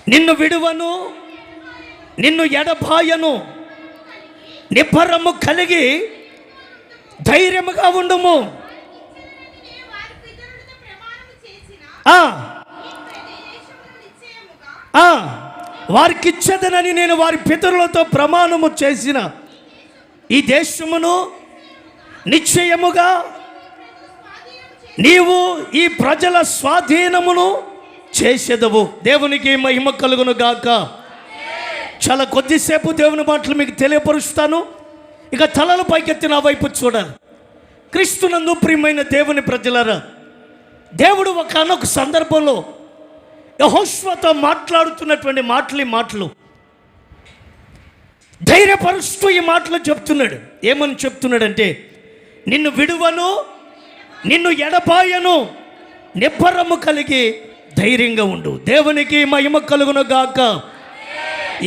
నిన్ను విడువను, నిన్ను ఎడబాయను, నిబ్బరము కలిగి ధైర్యముగా ఉండుము. వారికిచ్చదనని నేను వారి పితరులతో ప్రమాణము చేసిన ఈ దేశమును నిశ్చయముగా నీవు ఈ ప్రజల స్వాధీనమును చేసేదవు. దేవునికి మహిమ కలుగును గాక. చాలా కొద్దిసేపు దేవుని మాటలు మీకు తెలియపరుస్తాను. ఇక తలలు పైకెత్తి నా వైపు చూడాలి. క్రీస్తునందు ప్రియమైన దేవుని ప్రజలారా, దేవుడు ఒకనొక సందర్భంలో యెహోషువతో మాట్లాడుతున్నటువంటి మాటలు ధైర్యపరుస్తూ ఈ మాటలు చెప్తున్నాడు. ఏమని చెప్తున్నాడంటే, నిన్ను విడువను, నిన్ను ఎడబాయను, నిబ్బరము కలిగి ధైర్యంగా ఉండు. దేవునికి మహిమ కలుగును గాక.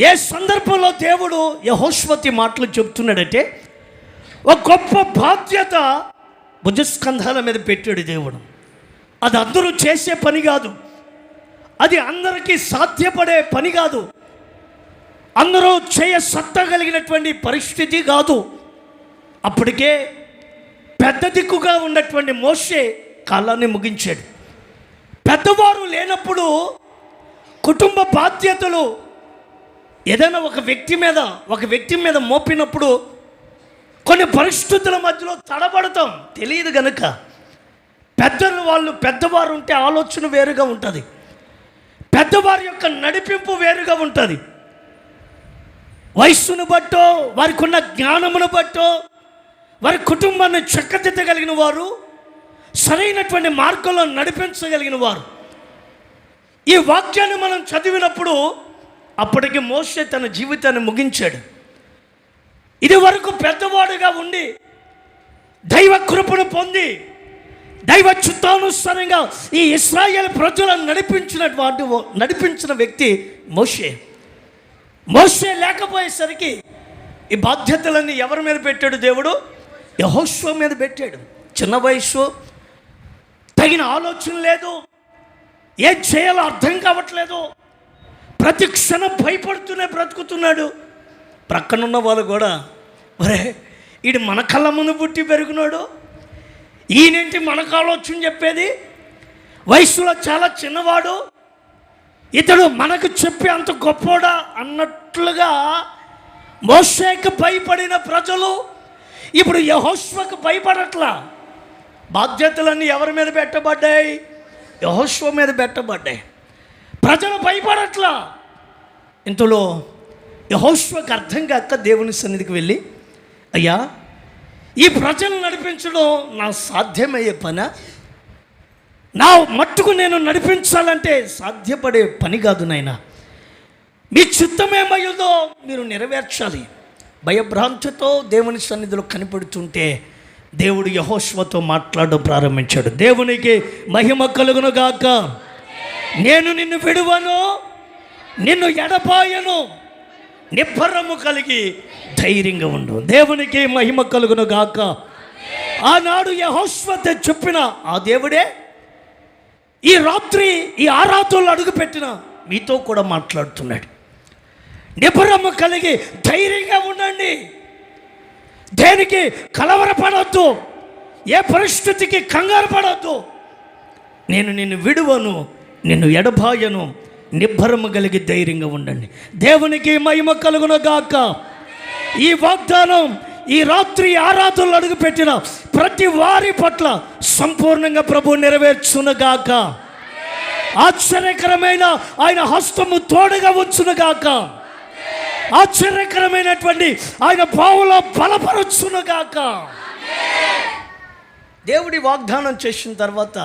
ఏ సందర్భంలో దేవుడు యెహోషువతో మాటలు చెప్తున్నాడంటే, ఒక గొప్ప బాధ్యత భుజస్కంధాల మీద పెట్టాడు దేవుడు. అది అందరూ చేసే పని కాదు, అది అందరికీ సాధ్యపడే పని కాదు, అందరూ సత్తగలిగినటువంటి పరిస్థితి కాదు. అప్పటికే పెద్ద దిక్కుగా ఉన్నటువంటి మోషే కాలాన్ని ముగించాడు. పెద్దవారు లేనప్పుడు కుటుంబ బాధ్యతలు ఏదైనా ఒక వ్యక్తి మీద మోపినప్పుడు కొన్ని పరిస్థితుల మధ్యలో తడబడతాం, తెలియదు గనుక. పెద్దవారు ఉంటే ఆలోచన వేరుగా ఉంటుంది, పెద్దవారి యొక్క నడిపింపు వేరుగా ఉంటుంది. వయస్సును బట్టో, వారికి ఉన్న జ్ఞానమును బట్టో, వారి కుటుంబాన్ని చక్కదిద్దగలిగిన వారు, సరైనటువంటి మార్గంలో నడిపించగలిగిన వారు. ఈ వాక్యాన్ని మనం చదివినప్పుడు అప్పటికి మోషే తన జీవితాన్ని ముగించాడు. ఇది వరకు పెద్దవాడుగా ఉండి దైవ కృపను పొంది దైవ చిత్తానుసారంగా ఈ ఇశ్రాయేలు ప్రజలను నడిపించిన వ్యక్తి మోషే లేకపోయేసరికి ఈ బాధ్యతలన్నీ ఎవరి మీద పెట్టాడు దేవుడు? యెహోషువ మీద పెట్టాడు. చిన్న వయసు, తగిన ఆలోచన లేదు, ఏం చేయాలో అర్థం కావట్లేదు, ప్రతి క్షణం భయపడుతూనే బ్రతుకుతున్నాడు. ప్రక్కనున్న వాళ్ళు కూడా, ఒరే ఈడు మన కళ్ళ ముందు పుట్టి పెరుగున్నాడు, ఈయనేంటి మనకు ఆలోచన చెప్పేది, వయసులో చాలా చిన్నవాడు, ఇతడు మనకు చెప్పి అంత గొప్పోడా అన్నట్లుగా మోషేకు భయపడిన ప్రజలు ఇప్పుడు యెహోషువకు భయపడట్లా. బాధ్యతలన్నీ ఎవరి మీద పెట్టబడ్డాయి? యెహోషువ మీద పెట్టబడ్డాయి. ప్రజలు భయపడట్లా. ఇంతలో యెహోషువకు అర్థం కాక దేవుని సన్నిధికి వెళ్ళి, అయ్యా ఈ ప్రజలు నడిపించడం నా సాధ్యమయ్యే పనా? నా మట్టుకు నేను నడిపించాలంటే సాధ్యపడే పని కాదు నాయనా, మీ చిత్తమేమయ్యిందో మీరు నెరవేర్చాలి. భయభ్రాంతితో దేవుని సన్నిధిలో కనిపెడుతుంటే దేవుడు యెహోషువతో మాట్లాడడం ప్రారంభించాడు. దేవునికి మహిమ కలుగును గాక. నేను నిన్ను విడువను, నిన్ను ఎడబాయను, నిబ్బరము కలిగి ధైర్యంగా ఉండు. దేవునికి మహిమ కలుగును గాక. ఆనాడు యెహోషువతో చెప్పిన ఆ దేవుడే ఈ రాత్రి ఈ ఆరాధనలో అడుగుపెట్టిన మీతో కూడా మాట్లాడుతున్నాడు. నిబ్బరము కలిగి ధైర్యంగా ఉండండి, దేనికి కలవరపడొద్దు, ఏ పరిస్థితికి కంగారు పడొద్దు. నేను నిన్ను విడువను, నిన్ను ఎడబాయను, నిబ్బరము కలిగి ధైర్యంగా ఉండండి. దేవునికి మహిమ కలుగును గాక. ఈ వాగ్దానం ఈ రాత్రి ఆరాధనలు అడుగుపెట్టిన ప్రతి వారి పట్ల సంపూర్ణంగా ప్రభు నెరవేర్చునుగాక. ఆశ్చర్యకరమైన ఆయన హస్తము తోడుగా వచ్చునుగాక. ఆశ్చర్యకరమైనటువంటి ఆయన బావులో బలపరచునుగాక. దేవుడి వాగ్దానం చేసిన తర్వాత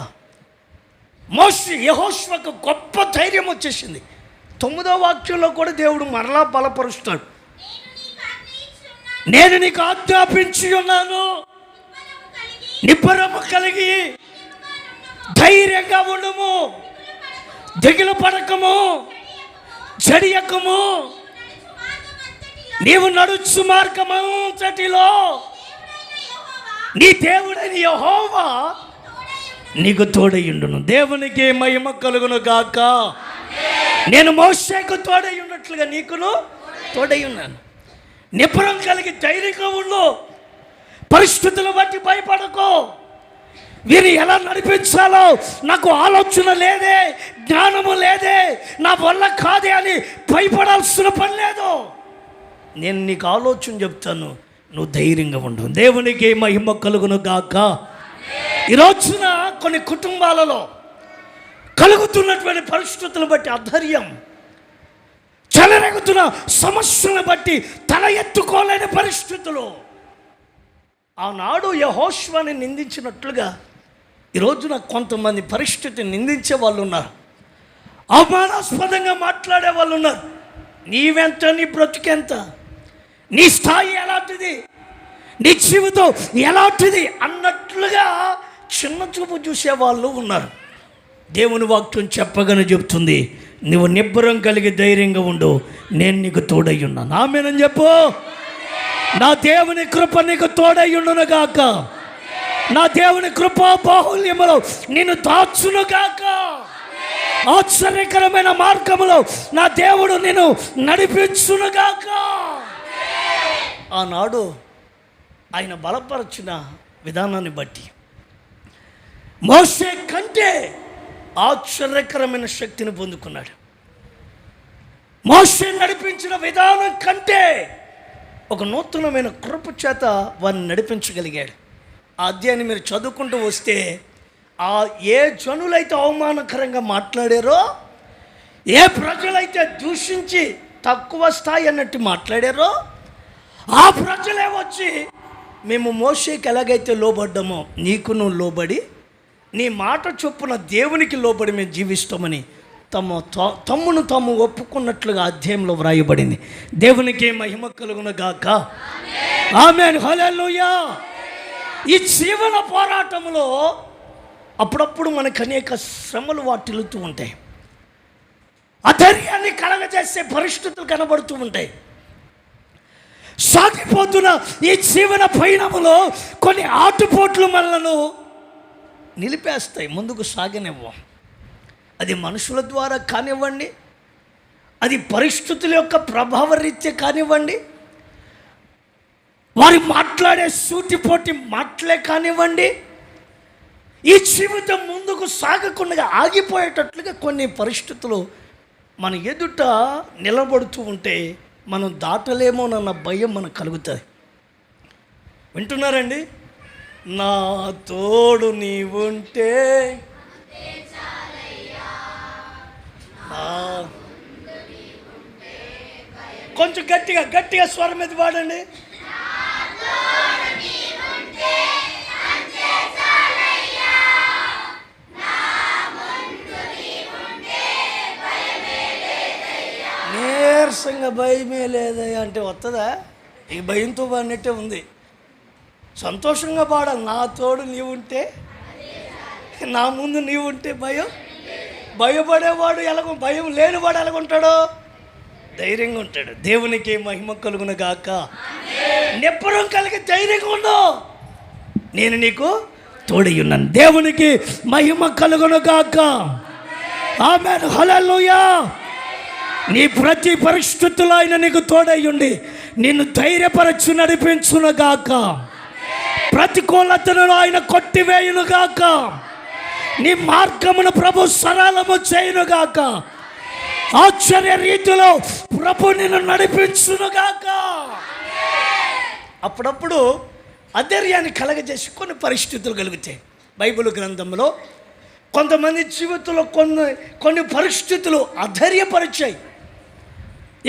యెహోషువకు గొప్ప ధైర్యం వచ్చేసింది. 9వ వాక్యంలో కూడా దేవుడు మరలా బలపరుస్తాడు. నేను నీకు ఆజ్ఞాపించి ఉన్నాను, నిబ్బరము కలిగి ధైర్యంగా ఉండుము, దిగులు పడకము, జడియకము, నీవు నడుచు మార్గమంతటిలో నీ దేవుడైన యెహోవా నీకు తోడయుండును. దేవునికి మహిమ కలుగును గాక. నేను మోషేకు తోడై ఉన్నట్లుగా నీకును తోడై ఉన్నాను. నిపుణం కలిగి ధైర్యంగా ఉండు. పరిస్థితులను బట్టి భయపడకు. వీరు ఎలా నడిపించాలో నాకు ఆలోచన లేదే, జ్ఞానము లేదే, నా వల్ల కాదే అని భయపడాల్సిన పని లేదు. నేను నీకు ఆలోచన చెప్తాను, నువ్వు ధైర్యంగా ఉండు. దేవునికి మహిమ కలుగును గాక. ఈ రోజున కొన్ని కుటుంబాలలో కలుగుతున్నటువంటి పరిస్థితులను బట్టి అధైర్యం, చెలరేగుతున్న సమస్యలను బట్టి తల ఎత్తుకోలేని పరిస్థితులు. ఆనాడు యెహోషువని నిందించినట్లుగా ఈ రోజున కొంతమంది పరిస్థితిని నిందించే వాళ్ళు ఉన్నారు, అవమానాస్పదంగా మాట్లాడే వాళ్ళు ఉన్నారు. నీవెంత, నీ బ్రతుకెంత, నీ స్థాయి ఎలాంటిది, నీ జీవితం ఎలాంటిది అన్నట్లుగా చిన్న చూపు చూసేవాళ్ళు ఉన్నారు. దేవుని వాక్యం చెప్పగానే చెప్తుంది, నువ్వు నిబ్బరం కలిగి ధైర్యంగా ఉండు, నేను నీకు తోడై ఉన్నాను. ఆమేనని చెప్పు. నా దేవుని కృప నీకు తోడై ఉండును గాక. నా దేవుని కృప బాహుల్యములో నిన్ను దాచును గాక. ఆశ్చర్యకరమైన మార్గములో నా దేవుడు నిన్ను నడిపించును గాక. ఆనాడు ఆయన బలపరచిన విధానాన్ని బట్టి మోషే కంటే ఆశ్చర్యకరమైన శక్తిని పొందుకున్నాడు. మోషే నడిపించిన విధానం కంటే ఒక నూతనమైన కృప చేత వారిని నడిపించగలిగాడు. ఆ అధ్యాయాన్ని మీరు చదువుకుంటూ వస్తే, ఆ ఏ జనులైతే అవమానకరంగా మాట్లాడారో, ఏ ప్రజలైతే దూషించి తక్కువ స్థాయి అన్నట్టు మాట్లాడారో, ఆ ప్రజలే వచ్చి మేము మోషేకి ఎలాగైతే లోబడ్డామో నీకు నువ్వు లోబడి, నీ మాట చొప్పున దేవునికి లోబడి మేము జీవిస్తామని తమ్మును తాము ఒప్పుకున్నట్లుగా అధ్యాయంలో వ్రాయబడింది. దేవునికి మహిమ కలుగును గాక. ఆమేన్, హల్లెలూయా. ఈ జీవన పోరాటంలో అప్పుడప్పుడు మనకు అనేక శ్రమలు వాటిల్లుతూ ఉంటాయి, అధైర్యాన్ని కలగజేసే పరిస్థితులు కనబడుతూ ఉంటాయి. సాగిపోతున్న ఈ జీవన పయనములో కొన్ని ఆటుపోట్లు మనలను నిలిపేస్తాయి, ముందుకు సాగనివ్వం. అది మనుషుల ద్వారా కానివ్వండి, అది పరిస్థితుల యొక్క ప్రభావ రీత్యా కానివ్వండి, వారి మాట్లాడే సూటిపోటి మాటలే కానివ్వండి, ఈ జీవితం ముందుకు సాగకుండా ఆగిపోయేటట్లుగా కొన్ని పరిస్థితులు మన ఎదుట నిలబడుతూ ఉంటే మనం దాటలేమోనన్న భయం మనకు కలుగుతుంది. వింటున్నారండి? నా తోడు నీవుంటే కొంచెం గట్టిగా గట్టిగా స్వరం మీద వాడండి. నీరసంగా భయమే లేదయ్యా అంటే వస్తుందా? ఈ భయంతో పాడినట్టే ఉంది. సంతోషంగా పాడాలి. నా తోడు నీవుంటే, నా ముందు నీవుంటే భయపడేవాడు ఎలాగ, భయం లేనివాడు ఎలాగుంటాడో ధైర్యంగా ఉంటాడు. దేవునికి మహిమ కలుగును గాక. నిబ్బరం కలిగి ధైర్యంగా ఉండు, నేను నీకు తోడై ఉన్నాను. దేవునికి మహిమ కలుగును గాక. ఆమేన్, హల్లెలూయా. నీ ప్రతి పరిస్థితుల్లో ఆయన నీకు తోడై ఉండి నిన్ను ధైర్యపరచు నడిపించును గాక. ప్రతికూలతను ఆయన కొట్టివేయును గాక. నీ మార్గమును ప్రభు సరళము చేయును గాక. ఆశ్చర్య రీతిలో ప్రభు నిన్ను నడిపించును గాక. అప్పుడప్పుడు అధైర్యాన్ని కలగజేసి కొన్ని పరిస్థితులు కలుగుతాయి. బైబిల్ గ్రంథంలో కొంతమంది జీవితంలో కొన్ని పరిస్థితులు అధైర్యపరిచాయి.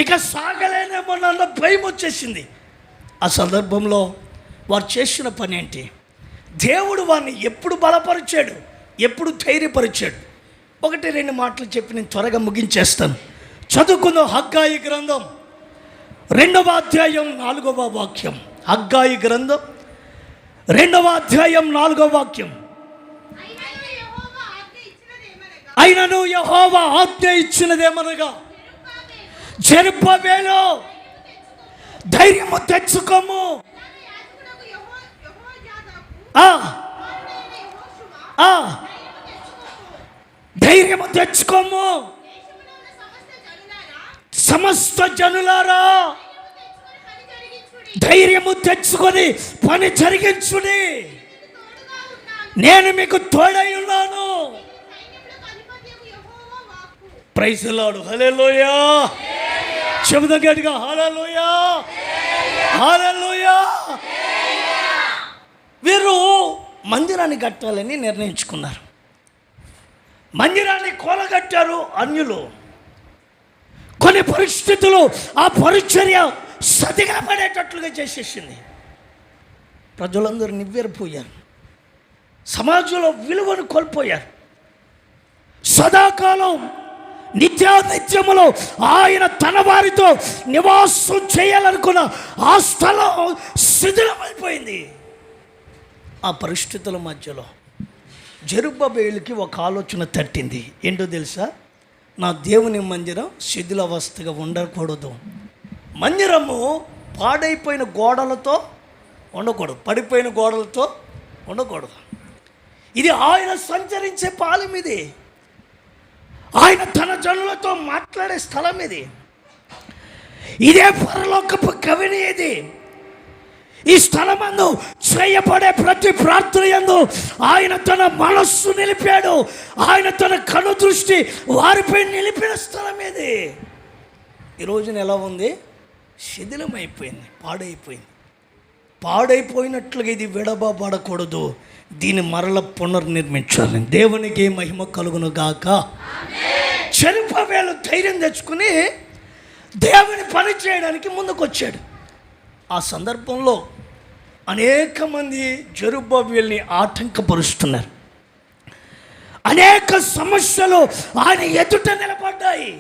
ఇక సాగలేనేమోనన్న భయం వచ్చేసింది. ఆ సందర్భంలో వారు చేసిన పని ఏంటి? దేవుడు వారిని ఎప్పుడు బలపరిచాడు, ఎప్పుడు ధైర్యపరిచాడు? 1-2 మాటలు చెప్పి నేను త్వరగా ముగించేస్తాను. చదువుకుందాం. హగ్గాయి గ్రంథం 2వ అధ్యాయం 4వ వాక్యం. హగ్గాయి గ్రంథం 2వ అధ్యాయం 4వ వాక్యం. అయినను యెహోవా ఆజ్ఞ ఇచ్చినదేమనగా, జెరుబ్బాబెలు ధైర్యము తెచ్చుకోము, ధైర్యము తెచ్చుకోము, సమస్త జనులారా ధైర్యము తెచ్చుకొని పని జరిగించుడి, నేను మీకు తోడై ఉన్నాను. Praise the lord. హల్లెలూయా. చెబుదా గట్టిగా హల్లెలూయా, హల్లెలూయా. వీరు మందిరాన్ని కట్టాలని నిర్ణయించుకున్నారు. మందిరాన్ని కూలగట్టారు అన్యులు. కొన్ని పరిస్థితులు ఆ పరిచర్య సతిగా పడేటట్లుగా చేసేసింది. ప్రజలందరూ నివ్వెరపోయారు, సమాజంలో విలువను కోల్పోయారు. సదాకాలం నిత్యానిత్యములో ఆయన తన వారితో నివాసం చేయాలనుకున్న ఆ స్థలం శిథిలమైపోయింది. ఆ పరిస్థితుల మధ్యలో జెరుబ్బేలుకి ఒక ఆలోచన తట్టింది. ఏంటో తెలుసా? నా దేవుని మందిరం శిథిలావస్థగా ఉండకూడదు. మందిరము పాడైపోయిన గోడలతో ఉండకూడదు, పడిపోయిన గోడలతో ఉండకూడదు. ఇది ఆయన సంచరించే పాలెం, ఇది ఆయన తన జనులతో మాట్లాడే స్థలం, ఇదే పరలోకపు కవిని. ఇది ఈ స్థలమందు చేయబడే ప్రతి ప్రార్థన యందు ఆయన తన మనస్సు నిలిపాడు. ఆయన తన కను దృష్టి వారిపై నిలిపిన స్థలం ఇది. ఈ రోజున ఎలా ఉంది? శిథిలమైపోయింది, పాడైపోయింది. పాడైపోయినట్లుగా ఇది విడవబడకూడదు, దీన్ని మరల పునర్నిర్మించాలి. దేవునికి మహిమ కలుగును గాక. జెరుబ్బేలు ధైర్యం తెచ్చుకుని దేవుని పని చేయడానికి ముందుకొచ్చాడు. ఆ సందర్భంలో అనేక మంది జెరుబ్బేలుని ఆటంకపరుస్తున్నారు. అనేక సమస్యలు ఆయన ఎదుట నిలబడ్డాయి.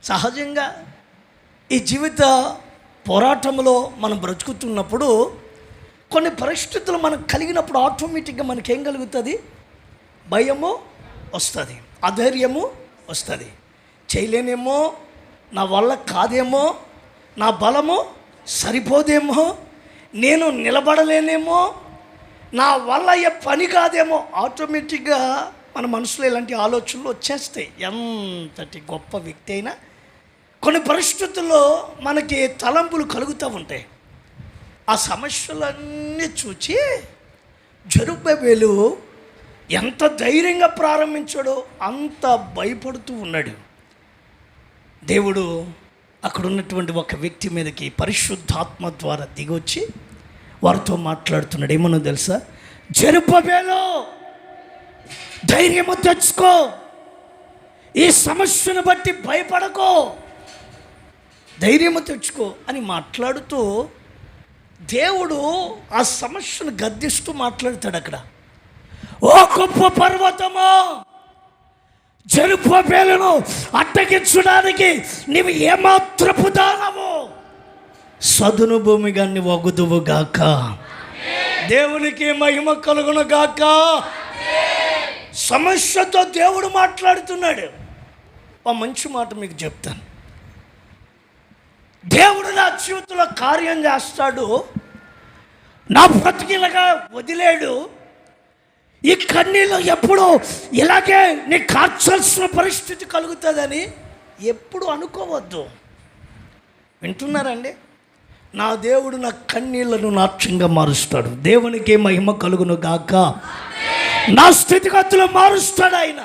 సహజంగా ఈ జీవిత పోరాటంలో మనం బ్రతుకుతున్నప్పుడు కొన్ని పరిస్థితులు మనకు కలిగినప్పుడు ఆటోమేటిక్గా మనకేం కలుగుతుంది? భయము వస్తుంది, అధైర్యము వస్తుంది. చేయలేనేమో, నా వల్ల కాదేమో, నా బలము సరిపోదేమో, నేను నిలబడలేనేమో, నా వల్ల ఏ పని కాదేమో. ఆటోమేటిక్గా మన మనసులో ఇలాంటి ఆలోచనలు వచ్చేస్తాయి. ఎంతటి గొప్ప వ్యక్తి అయినా కొన్ని పరిస్థితుల్లో మనకి తలంపులు కలుగుతూ ఉంటాయి. ఆ సమస్యలన్నీ చూచి జెరుబ్బేలు ఎంత ధైర్యంగా ప్రారంభించాడో అంత భయపడుతూ ఉన్నాడు. దేవుడు అక్కడ ఉన్నటువంటి ఒక వ్యక్తి మీదకి పరిశుద్ధాత్మ ద్వారా దిగొచ్చి వారితో మాట్లాడుతున్నాడు. ఏమన్నా తెలుసా? జెరుబ్బేలు, ధైర్యము తెచ్చుకో, ఈ సమస్యను బట్టి భయపడకో, ధైర్యము తెచ్చుకో అని మాట్లాడుతూ దేవుడు ఆ సమస్యను గద్దిస్తూ మాట్లాడతాడు. అక్కడ, ఓ గొప్ప పర్వతమా, జెరుబ్బేలును అడ్డగించడానికి నీవు ఏమాత్రపు దానవు, సదును భూమిగా నీవు వగుదువు గాక. దేవునికి మహిమ కలుగును గాక. సమస్యతో దేవుడు మాట్లాడుతున్నాడు. ఒక మంచి మాట మీకు చెప్తాను. దేవుడు నా జీవితంలో కార్యం చేస్తాడు, నా బ్రతికిలాగా వదిలేడు. ఈ కన్నీళ్ళు ఎప్పుడు ఇలాగే నీ కార్చాల్సిన పరిస్థితి కలుగుతుందని ఎప్పుడు అనుకోవద్దు. వింటున్నారండి? నా దేవుడు నా కన్నీళ్లను నాట్యంగా మారుస్తాడు. దేవునికి మహిమ కలుగును గాక. నా స్థితిగతులు మారుస్తాడు ఆయన.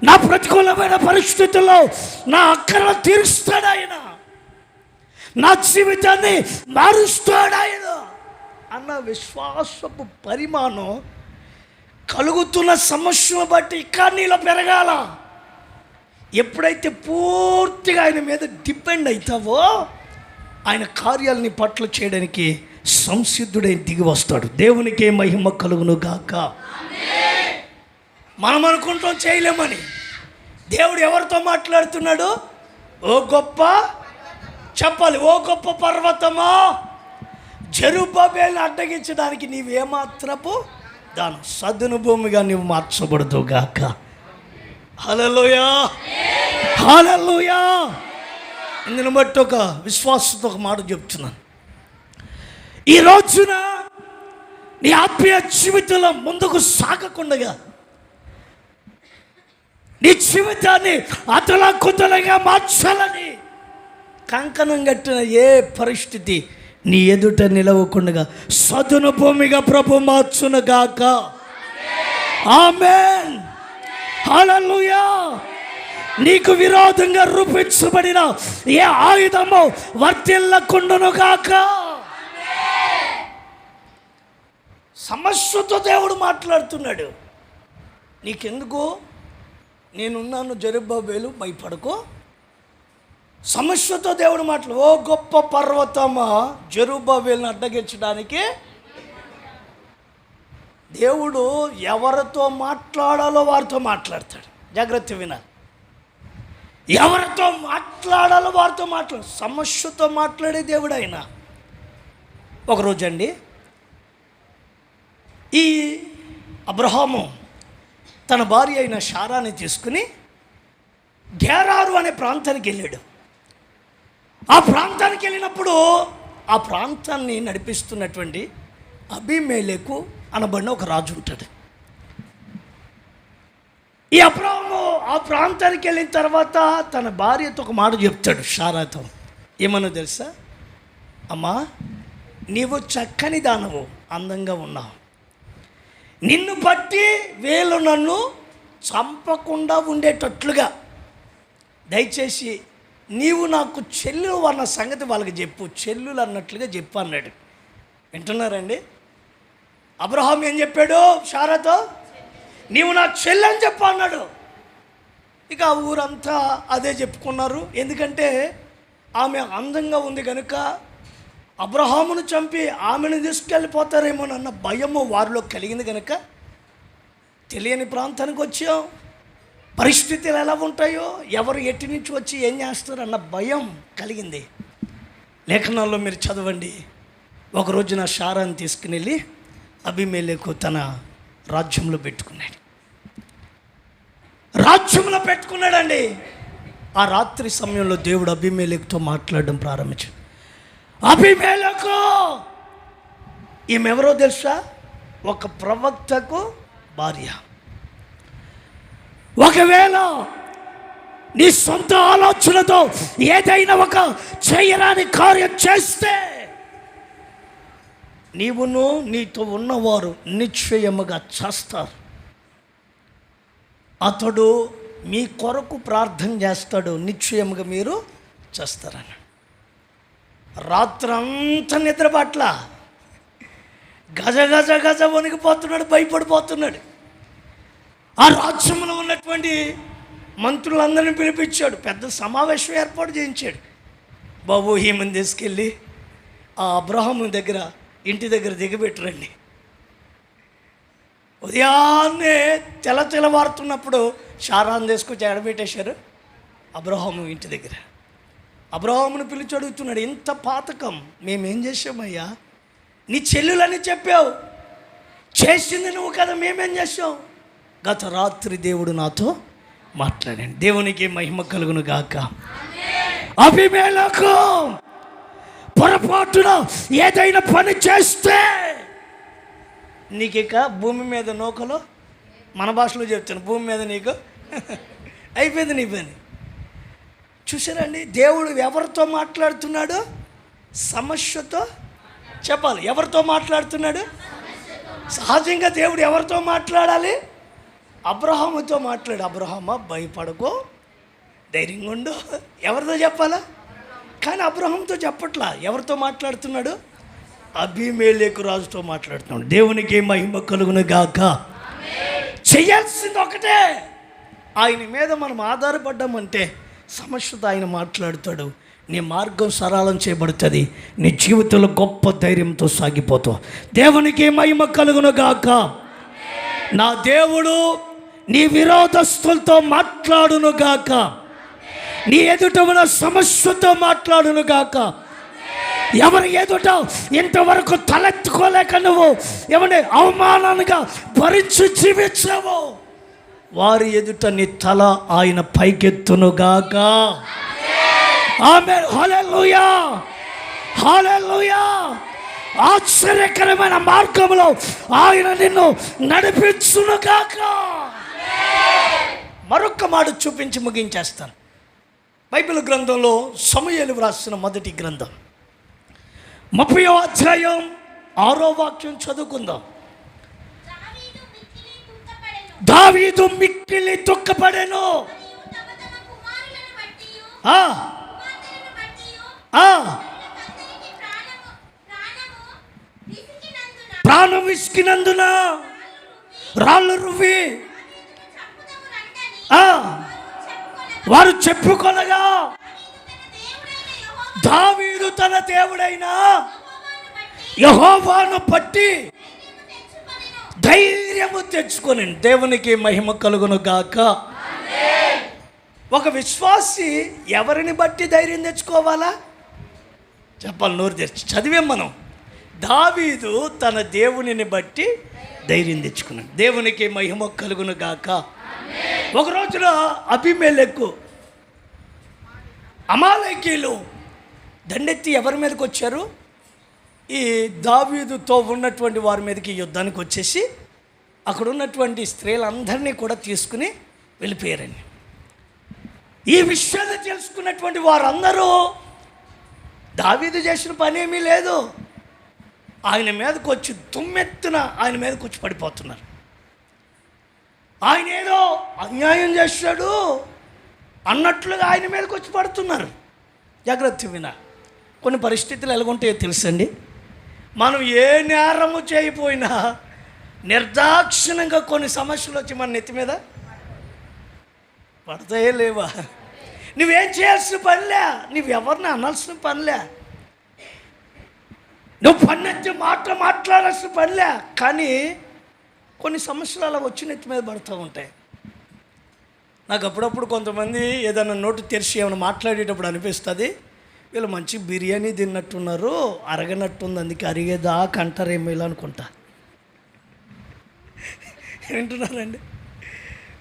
నా ప్రతికూలమైన పరిస్థితుల్లో నా అక్కరలు తీరుస్తాడు ఆయన. నా జీవితాన్ని మారుస్తాడు ఆయన అన్న విశ్వాసపు పరిమాణం కలుగుతున్న సమస్యను బట్టి కన్నీళ్ళు పెరగాల. ఎప్పుడైతే పూర్తిగా ఆయన మీద డిపెండ్ అవుతావో ఆయన కార్యాలని పట్ల చేయడానికి సంసిద్ధుడై దిగి వస్తాడు. దేవునికే మహిమ కలుగును గాక. మనం అనుకుంటాం చేయలేమని. దేవుడు ఎవరితో మాట్లాడుతున్నాడు? ఓ గొప్ప, చెప్పాలి, ఓ గొప్ప పర్వతమా, జెరుబ్బేలును అడ్డగించడానికి నీవేమాత్రపు దానం, సదును భూమిగా నీవు మార్చబడదు గాక. హల్లెలూయా, హల్లెలూయా. ఇందుని బట్టి ఒక విశ్వాసంతో ఒక మాట చెప్తున్నాను. ఈ రోజున నీ ఆత్మీయ జీవితంలో ముందుకు సాగకుండగా నీ జీవితాన్ని అతలాకుతలంగా మార్చాలని కంకణం కట్టిన ఏ పరిస్థితి నీ ఎదుట నిలవకుండా సదును భూమిగా ప్రభు మార్చునుగాక. ఆమేన్, హల్లెలూయా. నీకు విరోధంగా రూపించబడిన ఏ ఆయుధము వర్తిల్లకుండునుగాక. సమస్యతో దేవుడు మాట్లాడుతున్నాడు. నీకెందుకు? నేనున్నాను జెరుబ్బాబెలు, భయపడకో. సమస్యతో దేవుడు ఓ గొప్ప పర్వతమా జెరుబ్బాబెలును అడ్డగించడానికి దేవుడు ఎవరితో మాట్లాడాలో వారితో మాట్లాడతాడు. జాగ్రత్త వినాలి. ఎవరితో మాట్లాడాలో వారితో సమస్యతో మాట్లాడే దేవుడు ఆయన. ఒకరోజు అండి ఈ అబ్రహాము తన భార్య అయిన శారాని తీసుకుని గెరారు అనే ప్రాంతానికి వెళ్ళాడు. ఆ ప్రాంతానికి వెళ్ళినప్పుడు ఆ ప్రాంతాన్ని నడిపిస్తున్నటువంటి అబీమెలెకు అనబడిన ఒక రాజు ఉంటాడు. ఈ అబ్రహాము ఆ ప్రాంతానికి వెళ్ళిన తర్వాత తన భార్యతో ఒక మాట చెప్తాడు, శారాతో. ఏమన్నా తెలుసా? అమ్మా, నీవు చక్కని దానవు, అందంగా ఉన్నావు. నిన్ను బట్టి వీళ్ళు నన్ను చంపకుండా ఉండేటట్లుగా దయచేసి నీవు నాకు చెల్లెలు అన్న సంగతి వాళ్ళకి చెప్పు, చెల్లులు అన్నట్లుగా చెప్పు అన్నాడు. వింటున్నారండి? అబ్రహాం ఏం చెప్పాడు శారాతో? నీవు నా చెల్లి అని చెప్పు అన్నాడు. ఇక ఊరంతా అదే చెప్పుకున్నారు. ఎందుకంటే ఆమె అందంగా ఉంది కనుక అబ్రహామును చంపి ఆమెను తీసుకెళ్ళిపోతారేమోనన్న భయము వారిలో కలిగింది కనుక తెలియని ప్రాంతానికి వచ్చాం, పరిస్థితులు ఎలా ఉంటాయో, ఎవరు ఎటు నుంచి వచ్చి ఏం చేస్తారు అన్న భయం కలిగింది. లేఖనాల్లో మీరు చదవండి. ఒకరోజు నా శారాన్ని తీసుకుని వెళ్ళి అబీమెలెకు తన రాజ్యంలో పెట్టుకున్నాడండి. ఆ రాత్రి సమయంలో దేవుడు అబీమెలెకుతో మాట్లాడడం ప్రారంభించాడు. అబీమెలెకు, ఈమెవరో తెలుసా? ఒక ప్రవక్తకు భార్య. ఒకవేళ నీ సొంత ఆలోచనతో ఏదైనా ఒక చేయరాని కార్యం చేస్తే నీవును నీతో ఉన్నవారు నిశ్చయముగా చేస్తారు. అతడు మీ కొరకు ప్రార్థన చేస్తాడు, నిశ్చయముగా మీరు చేస్తారని. రాత్రంతా నిద్రపట్ల గజ గజ గజ వణికిపోతున్నాడు, భయపడిపోతున్నాడు. ఆ రాజ్యంలో ఉన్నటువంటి మంత్రులందరినీ పిలిపించాడు, పెద్ద సమావేశం ఏర్పాటు చేయించాడు. బాబు, ఈమెను తీసుకెళ్ళి ఆ అబ్రహాము దగ్గర ఇంటి దగ్గర దిగబెట్టరండి. ఉదయాన్నే తెల్లవారుతున్నప్పుడు శారాన్ని తీసుకొచ్చి ఎడబెట్టేశారు అబ్రహాము ఇంటి దగ్గర. అబ్రహామును పిలిచి అడుగుతున్నాడు, ఇంత పాతకం మేమేం చేసామయ్యా? నీ చెల్లులని చెప్పావు, చేసింది నువ్వు కదా, మేమేం చేసాం? గత రాత్రి దేవుడు నాతో మాట్లాడాడు. దేవునికి మహిమ కలుగును గాక. అబీమెలెకు పొరపాటున ఏదైనా పని చేస్తే నీకిక భూమి మీద నూకలు, మన భాషలో చెప్తాను, భూమి మీద నీకు అయిపోయింది నీ పని. చూసారండి, దేవుడు ఎవరితో మాట్లాడుతున్నాడు? సమస్యతో. చెప్పాలి, ఎవరితో మాట్లాడుతున్నాడు? సహజంగా దేవుడు ఎవరితో మాట్లాడాలి? అబ్రహాముతో మాట్లాడు. అబ్రహామా, భయపడకో, ధైర్యంగా ఉండు. ఎవరితో చెప్పాలా? కానీ అబ్రహాంతో చెప్పట్లా. ఎవరితో మాట్లాడుతున్నాడు? అబీమెలెకు రాజుతో మాట్లాడుతున్నాడు. దేవునికి మహిమ కలుగును గాక. చేయాల్సింది ఒకటే, ఆయన మీద మనం ఆధారపడ్డామంటే సమస్యతో ఆయన మాట్లాడుతాడు. నీ మార్గం సరళం చేయబడుతుంది, నీ జీవితంలో గొప్ప ధైర్యంతో సాగిపోతావు. దేవునికి మహిమ కలుగును గాక. నా దేవుడు నీ విరోధస్తులతో మాట్లాడును గాక, నీ ఎదుట ఉన్న సమస్యతో మాట్లాడును గాక. ఎవరి ఎదుట ఇంతవరకు తలెత్తుకోలేక నువ్వు ఎవరిని అవమానంగా భరించి జీవించావో వారి ఎదుట నీ తల ఆయన పైకెత్తును గాక. ఆమేన్, హల్లెలూయా, హల్లెలూయా. ఆశ్చర్యకరమైన మార్గంలో ఆయన నిన్ను నడిపించును గాక. మరొక మాట చూపించి ముగించేస్తాను. బైబిల్ గ్రంథంలో సమూయేలు వ్రాసిన మొదటి గ్రంథం 30వ అధ్యాయం 6వ వాక్యం చదువుకుందాం. దావీదు మిక్కిలి దుఃఖపడెను. ప్రాణం విసికినందున రాళ్ళు రువ్వి వారు చెప్పుకొనగా దావీదు తన దేవుడైన యెహోవాను బట్టి ధైర్యము తెచ్చుకొని. దేవునికి మహిమ కలుగును గాక. ఒక విశ్వాసి ఎవరిని బట్టి ధైర్యం తెచ్చుకోవాలా చెప్పాలి, నోరు తెరిచి చదివాం మనం. దావీదు తన దేవునిని బట్టి ధైర్యం తెచ్చుకున్నాడు. దేవునికి మహిమ కలుగును గాక. ఒక రోజున అబీమెలెకు అమాలేకీయులు దండెత్తి ఎవరి మీదకి వచ్చారు? ఈ దావీదుతో ఉన్నటువంటి వారి మీదకి యుద్ధానికి వచ్చేసి అక్కడ ఉన్నటువంటి స్త్రీలందరినీ కూడా తీసుకుని వెళ్ళిపోయారని. ఈ విషయాన్ని తెలుసుకున్నటువంటి వారందరూ దావీదు చేసిన పని ఏమీ లేదు, ఆయన మీదకి వచ్చి దుమ్మెత్తున ఆయన మీదకి వచ్చి పడిపోతున్నారు. ఆయన ఏదో అన్యాయం చేశాడు అన్నట్లుగా ఆయన మీదకి వచ్చి పడుతున్నారు. జాగ్రత్త వినా. కొన్ని పరిస్థితులు ఎలాగుంటాయో తెలుసండి. మనం ఏ నేరము చేయకపోయినా నిర్దాక్షిణంగా కొన్ని సమస్యలు వచ్చి మన నెత్తి మీద పడతాయే లేవా? నువ్వేం చేయాల్సిన పనిలే, నువ్వెవరిని అనాల్సిన పనిలే, నువ్వు పన్నెత్తి మాట్లాడాల్సిన పనిలే. కానీ కొన్ని సమస్యలు అలా వచ్చి నెత్తి మీద పడుతూ ఉంటాయి. నాకు అప్పుడప్పుడు కొంతమంది ఏదైనా నోటు తెరిచి ఏమైనా మాట్లాడేటప్పుడు అనిపిస్తుంది, వీళ్ళు మంచి బిర్యానీ తిన్నట్టున్నారు, అరగనట్టుంది, అందుకే అరిగేదాకా అంటారేమో ఇలా అనుకుంటా. వింటున్నారండి?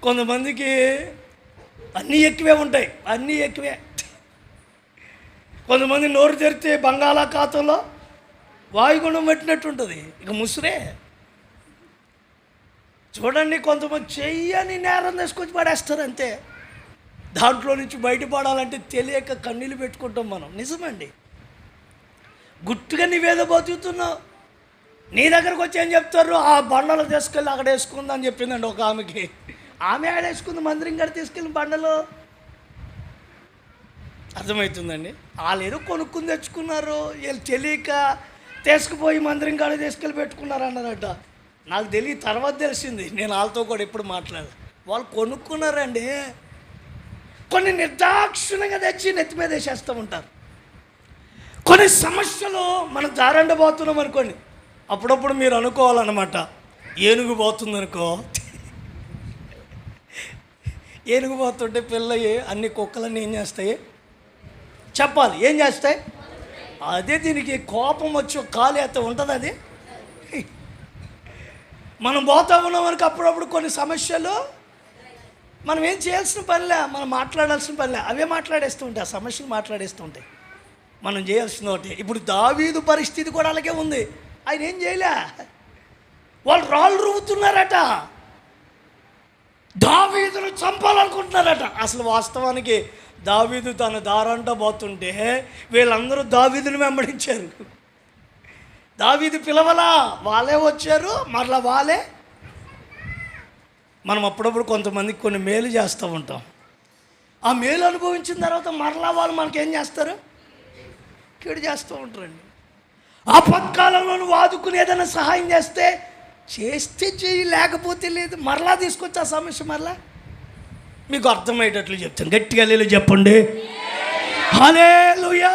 కొంతమందికి అన్నీ ఎక్కువే ఉంటాయి, అన్నీ ఎక్కువే. కొంతమంది నోరు తెరితే బంగాళాఖాతంలో వాయుగుండం పెట్టినట్టుంటుంది, ఇక ముసురే. చూడండి, కొంతమంది చెయ్యని నేరం తీసుకొచ్చి పడేస్తారు అంతే. దాంట్లో నుంచి బయటపడాలంటే తెలియక కన్నీళ్ళు పెట్టుకుంటాం మనం. నిజమండి. గుట్టుగా నీవేదో బతుకుతున్నావు, నీ దగ్గరకు వచ్చి ఏం చెప్తారు? ఆ బండలు తీసుకెళ్ళి అక్కడ వేసుకుందని చెప్పిందండి ఒక ఆమెకి. ఆమె ఆడేసుకుంది, మందిరం కాడ తీసుకెళ్ళి బండలు. అర్థమవుతుందండి. వాళ్ళు ఏదో కొనుక్కుని తెచ్చుకున్నారు, వీళ్ళు తెలియక తీసుకుపోయి మందిరం కాడ తీసుకెళ్ళి పెట్టుకున్నారు అన్నారట. నాకు తెలియదు, తర్వాత తెలిసింది. నేను వాళ్ళతో కూడా ఎప్పుడు మాట్లాడలేదు. వాళ్ళు కొనుక్కున్నారండి. కొన్ని నిర్దాక్షిణంగా తెచ్చి నెత్తి మీద వేసేస్తూ ఉంటారు. కొన్ని సమస్యలు మనం దారండబోతున్నాం అనుకోండి, అప్పుడప్పుడు మీరు అనుకోవాలన్నమాట, ఏనుగు పోతుందనుకో, ఏనుగు పోతుంటే పిల్లయి అన్ని కుక్కలన్నీ ఏం చేస్తాయి చెప్పాలి, ఏం చేస్తాయి? అదే దీనికి కోపం వచ్చి కాలు ఎత్త ఉంటుంది. అది మనం పోతా ఉన్నాం అనుకో, అప్పుడప్పుడు కొన్ని సమస్యలు మనం ఏం చేయాల్సిన పనిలే, మనం మాట్లాడాల్సిన పనిలే, అవే మాట్లాడేస్తూ ఉంటాయి, ఆ సమస్యలు మాట్లాడేస్తూ ఉంటాయి. మనం చేయాల్సిన ఒకటి. ఇప్పుడు దావీదు పరిస్థితి కూడా అలాగే ఉంది. ఆయన ఏం చేయలే, వాళ్ళు రాళ్ళు రువ్వుతున్నారట, దావీదును చంపాలనుకుంటున్నారట. అసలు వాస్తవానికి దావీదు తన దారంట పోతుంటే వీళ్ళందరూ దావీదుని వెంబడించారు. దావీదు పిలవలా, వాళ్ళే వచ్చారు, మరలా వాళ్ళే. మనం అప్పుడప్పుడు కొంతమందికి కొన్ని మేలు చేస్తూ ఉంటాం. ఆ మేలు అనుభవించిన తర్వాత మరలా వాళ్ళు మనకేం చేస్తారు? కీడు చేస్తూ ఉంటారండి. ఆపత్కాలంలో నువ్వు ఆదుకుని ఏదైనా సహాయం చేస్తే చేయి, లేకపోతే లేదు. మరలా తీసుకొచ్చి ఆ సమస్య మరలా. మీకు అర్థమయ్యేటట్లు చెప్తాను, గట్టిగా లేదు చెప్పండి. హల్లెలూయా.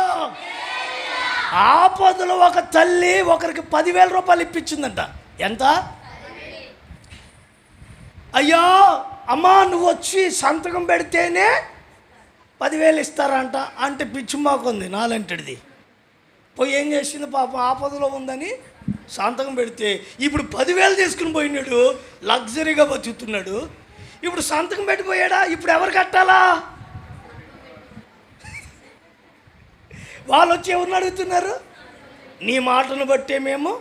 ఆపదలో ఒక తల్లి ఒకరికి 10,000 రూపాయలు ఇప్పించిందంట. ఎంత? అయ్యా అమ్మా, నువ్వు వచ్చి సంతకం పెడితేనే 10,000 ఇస్తారంట. అంటే పిచ్చిమాకుంది నాలంటిది. పోయి ఏం చేసింది పాపం, ఆపదలో ఉందని సంతకం పెడితే ఇప్పుడు 10,000 తీసుకుని పోయినాడు, లగ్జరీగా బతుకుతున్నాడు. ఇప్పుడు సంతకం పెట్టిపోయాడా, ఇప్పుడు ఎవరు కట్టాలా? వాళ్ళు వచ్చి ఎవరిని అడుగుతున్నారు? నీ మాటను బట్టే మేము.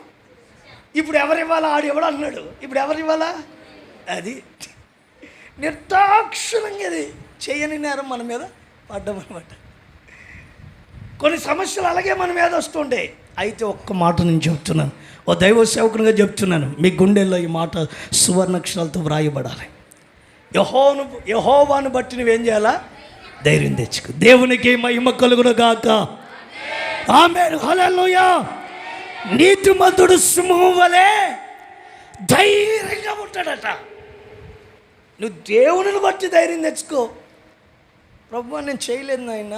ఇప్పుడు ఎవరు ఇవ్వాలా? ఆడు ఎవడు అన్నాడు, ఇప్పుడు ఎవరు ఇవ్వాలా? అది నిర్దాక్షిణంగా ఇది చేయని నేరం మన మీద పడ్డం అనమాట. కొన్ని సమస్యలు అలాగే మన మీద వస్తుండే. అయితే ఒక్క మాట నేను చెప్తున్నాను, ఓ దైవ సేవకునిగా చెప్తున్నాను, మీ గుండెల్లో ఈ మాట సువర్ణాక్షరాలతో వ్రాయబడాలి. యెహోవాను బట్టి నువ్వేం చేయాలా? ధైర్యం తెచ్చుకో. దేవునికి మహిమ కలుగును గాక. ఆమేన్, హల్లెలూయా. నీతిమంతుడు సింహం వలె ధైర్యంగా ఉంటాడట. నువ్వు దేవుని బట్టి ధైర్యం తెచ్చుకో. ప్రభువా నేను చేయలేదు నాయన,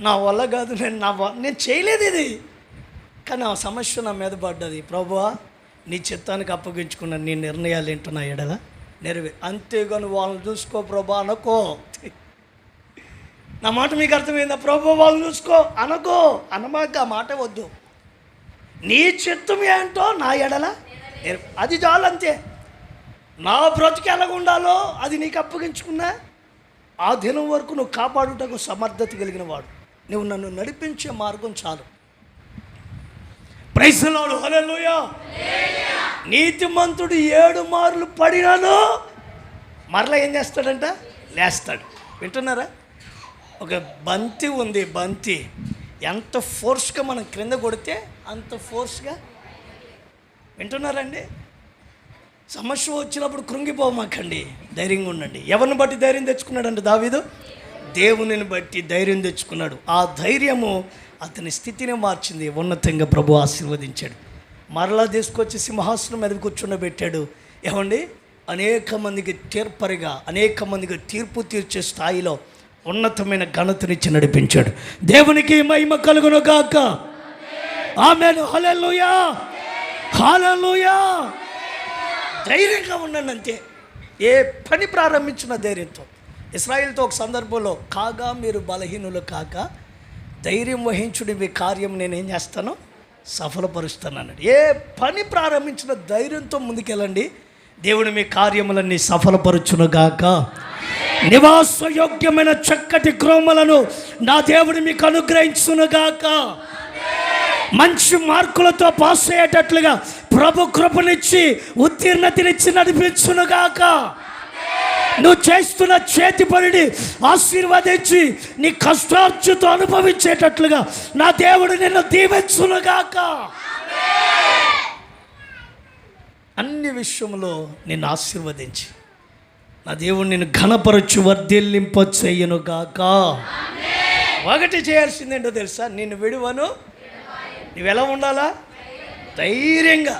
నా వల్ల కాదు, నేను చేయలేదు ఇది, కానీ ఆ సమస్య నా మీద పడ్డది. ప్రభువా నీ చిత్తానికి అప్పగించుకున్నాను, నీ నిర్ణయాలు ఏంటో నా ఎడల అంతేగాని వాళ్ళని చూసుకో ప్రభా అనుకో. నా మాట మీకు అర్థమైందా? ప్రభు వాళ్ళని చూసుకో అనుకో అనమాక, ఆ మాట వద్దు. నీ చిత్తం ఏంటో నా ఎడల అది చాలు, అంతే. నా బ్రతుకు ఎలాగుండాలో అది నీకు అప్పగించుకున్నా ఆ దినం వరకు నువ్వు కాపాడుటకు సమర్థత కలిగిన వాడు. నువ్వు నన్ను నడిపించే మార్గం చాలు. ప్రైజ్ ది లార్డ్, హల్లెలూయా. నీతిమంతుడు 7 మార్లు పడినాను మరలా ఏం చేస్తాడంట? లేస్తాడు. వింటున్నారా? ఒక బంతి ఉంది, బంతి ఎంత ఫోర్స్గా మనం క్రింద కొడితే అంత ఫోర్స్గా. వింటున్నారండి? సమస్య వచ్చినప్పుడు కృంగిపోమాకండి, ధైర్యంగా ఉండండి. ఎవరిని బట్టి ధైర్యం తెచ్చుకున్నాడంటే దావీదు? దేవునిని బట్టి ధైర్యం తెచ్చుకున్నాడు. ఆ ధైర్యము అతని స్థితిని మార్చింది. ఉన్నతంగా ప్రభు ఆశీర్వదించాడు. మరలా తీసుకొచ్చి సింహాసనం మీద కూర్చుండబెట్టాడు. ఏమండి, అనేక మందికి తీర్పరిగా, అనేక మందికి తీర్పు తీర్చే స్థాయిలో ఉన్నతమైన ఘనతనిచ్చి నడిపించాడు. దేవునికి మహిమ కలుగును గాక. ఆమేన్, హల్లెలూయా, హల్లెలూయా. ధైర్యంగా ఉండండి అంతే. ఏ పని ప్రారంభించిన ధైర్యంతో. ఇశ్రాయేలుతో ఒక సందర్భంలో, కాగా మీరు బలహీనులు కాక ధైర్యం వహించుడి, మీ కార్యం నేనేం చేస్తాను? సఫలపరుస్తాను అన్నాడు. ఏ పని ప్రారంభించిన ధైర్యంతో ముందుకెళ్ళండి. దేవుడు మీ కార్యములన్నీ సఫలపరుచునుగాక. నివాసయోగ్యమైన చక్కటి గృహములను నా దేవుడు మీకు అనుగ్రహించునుగాక. మంచి మార్కులతో పాస్ అయ్యేటట్లుగా ప్రభు కృపనిచ్చి ఉత్తీర్ణతనిచ్చి నడిపించునుగాక. నువ్వు చేస్తున్న చేతి పనిని ఆశీర్వదించి నీ కష్టార్జితో అనుభవించేటట్లుగా నా దేవుడు నిన్ను దీవించునుగాక. అన్ని విషయంలో నిన్ను ఆశీర్వదించి నా దేవుడు నిన్ను ఘనపరచు వర్ధిల్లింప చెయ్యనుగాక. ఒకటి చేయాల్సిందేంటో తెలుసా? నిన్ను విడువను. నువ్వు ఎలా ఉండాలా? ధైర్యంగా.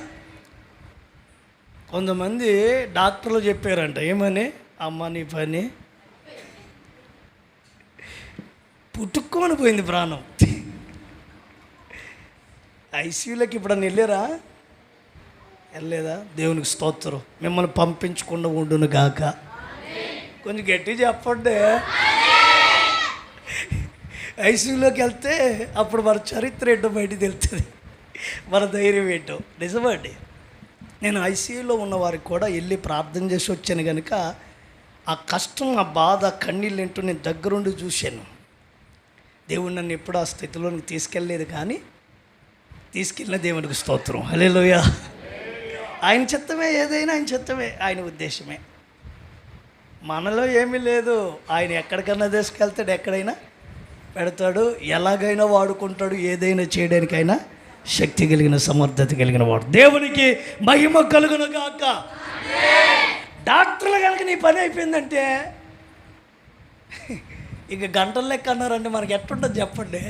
కొంతమంది డాక్టర్లు చెప్పారంట, ఏమని? అమ్మ నీ పని పుట్టుకొని పోయింది ప్రాణం. ఐసీయూలోకి ఇప్పుడు వెళ్ళారా? వెళ్ళలేదా? దేవునికి స్తోత్రం. మిమ్మల్ని పంపించకుండా ఉండును గాక. కొంచెం గట్టి చెప్పండి. ఐసీయూలోకి వెళ్తే అప్పుడు మన చరిత్ర ఏంటో బయటికి తెలుస్తుంది, మన ధైర్యం ఏంటో. నిజమండి. నేను ఐసీయూలో ఉన్న వారికి కూడా వెళ్ళి ప్రార్థన చేసి వచ్చాను కనుక ఆ కష్టం, ఆ బాధ, కన్నీళ్ళు ఏంటో నేను దగ్గరుండి చూశాను. దేవుడు నన్ను ఎప్పుడు ఆ స్థితిలోనికి తీసుకెళ్ళలేదు, కానీ తీసుకెళ్ళిన దేవునికి స్తోత్రం. హల్లెలూయా. ఆయన చిత్తమే, ఏదైనా ఆయన చిత్తమే, ఆయన ఉద్దేశమే. మనలో ఏమీ లేదు. ఆయన ఎక్కడికన్నా తీసుకెళ్తాడు, ఎక్కడైనా పెడతాడు, ఎలాగైనా వాడుకుంటాడు, ఏదైనా చేయడానికైనా శక్తి కలిగిన, సమర్థత కలిగిన వాడు. దేవునికి మహిమ కలుగును గాక. డాక్టర్లు కనుక నీ పని అయిపోయిందంటే ఇక గంటల లెక్క అన్నారంటే మనకి ఎట్టుంటుంది చెప్పండి?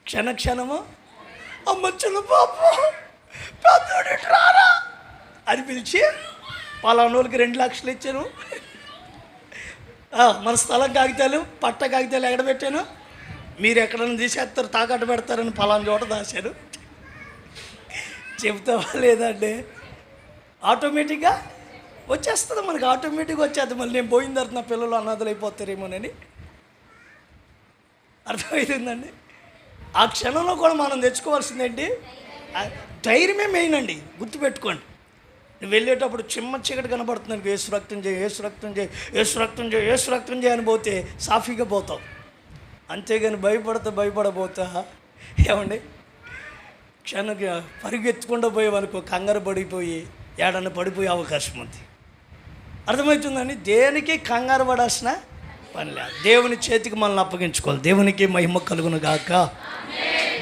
క్షణము అమ్మచ్చులు పాప పెద్దోడి రారా అని పిలిచి పలానోళ్ళకి 2 లక్షలు ఇచ్చాను, మన స్థలం కాగితాలు, పట్ట కాగితాలు ఎక్కడ పెట్టాను, మీరు ఎక్కడన్నా తీసేస్తారు, తాకట్టు పెడతారని పలానా చోట దాశారు. చెప్తావా లేదండి? ఆటోమేటిక్గా వచ్చేస్తుంది మనకి, ఆటోమేటిక్గా వచ్చేస్తుంది. మళ్ళీ నేను పోయిన తర్వాత నా పిల్లలు అనాథలు అయిపోతారేమోనని. అర్థమవుతుందండి? ఆ క్షణంలో కూడా మనం తెచ్చుకోవాల్సిందేంటి? ధైర్యమే మెయిన్ అండి. గుర్తుపెట్టుకోండి. నువ్వు వెళ్ళేటప్పుడు చిమ్మ చీకటి కనబడుతుంది, ఏసు రక్తం చేయి, ఏసు రక్తం చేయి, ఏసు రక్తం చేయి, ఏసు రక్తం చేయి అని పోతే సాఫీగా పోతావు. అంతేగాని భయపడబోతా ఏమండి, క్షణంగా పరిగెత్తుకుండా పోయేవనుకో, కంగారు పడిపోయి ఏడన్నా పడిపోయే అవకాశం ఉంది. అర్థమవుతుందండి. దేనికి కంగారు పడాల్సిన పని లేదు. దేవుని చేతికి మనల్ని అప్పగించుకోవాలి. దేవునికి మహిమ కలుగును గాక.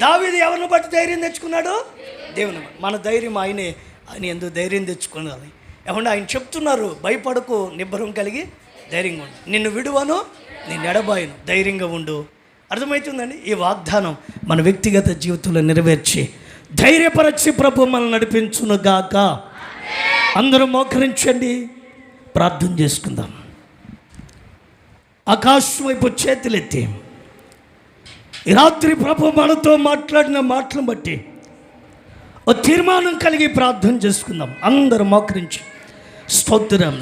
దావీదు ఎవరిని బట్టి ధైర్యం తెచ్చుకున్నాడు? దేవుని. మన ధైర్యం ఆయన ఎందుకు ధైర్యం తెచ్చుకున్నది? ఏమంటే ఆయన చెప్తున్నారు, భయపడకు, నిబ్బరం కలిగి ధైర్యంగా ఉండు, నిన్ను విడువను, నిన్ను ఎడబాయను, ధైర్యంగా ఉండు. అర్థమవుతుందండి. ఈ వాగ్దానం మన వ్యక్తిగత జీవితంలో నెరవేర్చి ధైర్యపరచి ప్రభు మనల్ని నడిపించును గాక. అందరూ మోకరించండి, ప్రార్థన చేసుకుందాం. ఆకాశం వైపు చేతులెత్తి ఈ రాత్రి ప్రభు మనతో మాట్లాడిన మాటలను బట్టి ఓ తీర్మానం కలిగి ప్రార్థన చేసుకుందాం. అందరూ మోకరించి స్తోత్రం